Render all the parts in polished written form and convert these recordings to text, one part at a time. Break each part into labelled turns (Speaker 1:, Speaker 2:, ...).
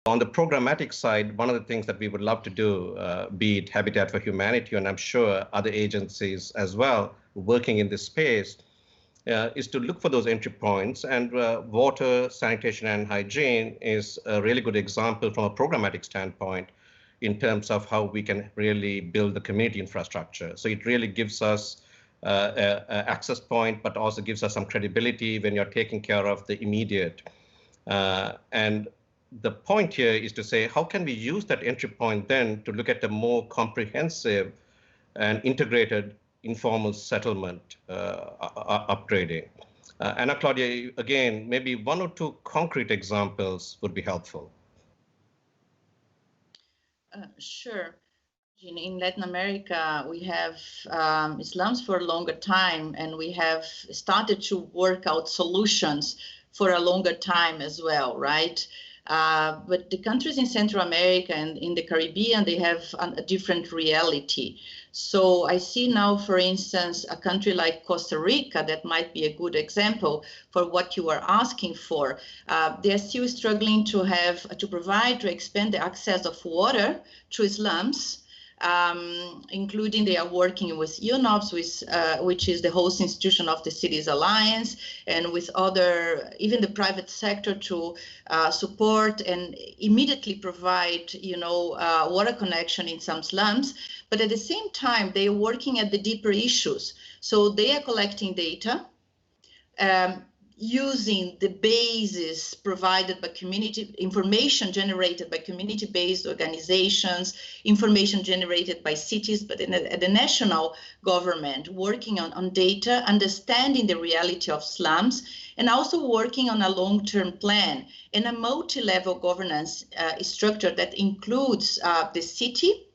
Speaker 1: On the programmatic side, one of the things that we would love to do, be it Habitat for Humanity, and I'm sure other agencies as well working in this space, is to look for those entry points. And water, sanitation, and hygiene is a really good example from a programmatic standpoint in terms of how we can really build the community infrastructure. So it really gives us an access point, but also gives us some credibility when you're taking care of the immediate. And the point here is to say, how can we use that entry point then to look at a more comprehensive and integrated informal settlement upgrading? Anna Claudia, again, maybe one or two concrete examples would be helpful.
Speaker 2: Sure. In Latin America, we have slums for a longer time, and we have started to work out solutions for a longer time as well, right? But the countries in Central America and in the Caribbean, they have a different reality. So I see now, for instance, a country like Costa Rica that might be a good example for what you are asking for. They are still struggling to provide, to expand the access of water to slums. Including they are working with UNOPS, which is the host institution of the Cities Alliance, and with other, even the private sector, to support and immediately provide, water connection in some slums. But at the same time, they are working at the deeper issues. So they are collecting data, using the basis provided by community, information generated by community-based organizations, information generated by cities, but at the national government, working on data, understanding the reality of slums, and also working on a long-term plan and a multi-level governance structure that includes the city,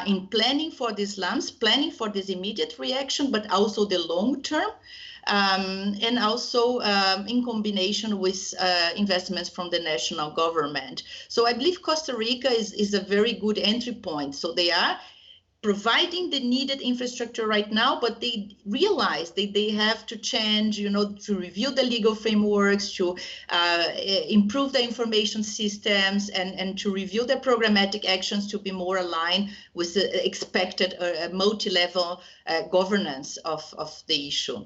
Speaker 2: in planning for these slums, planning for this immediate reaction, but also the long term, and also in combination with investments from the national government. So I believe Costa Rica is a very good entry point. So they are providing the needed infrastructure right now, but they realize that they have to change, to review the legal frameworks, to improve the information systems, and to review the programmatic actions to be more aligned with the expected multi-level governance of the issue.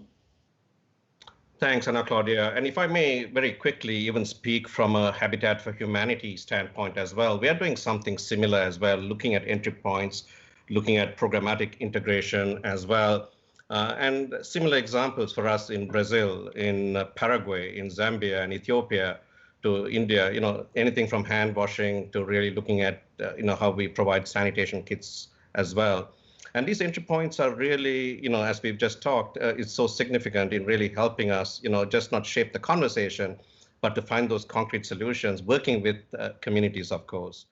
Speaker 1: Thanks, Ana Claudia. And if I may very quickly even speak from a Habitat for Humanity standpoint as well, we are doing something similar as well, looking at entry points, looking at programmatic integration as well. And similar examples for us in Brazil, in Paraguay, in Zambia, and Ethiopia, to India, anything from hand washing to really looking at, how we provide sanitation kits as well. And these entry points are really, as we've just talked, it's so significant in really helping us, just not shape the conversation, but to find those concrete solutions, working with communities, of course.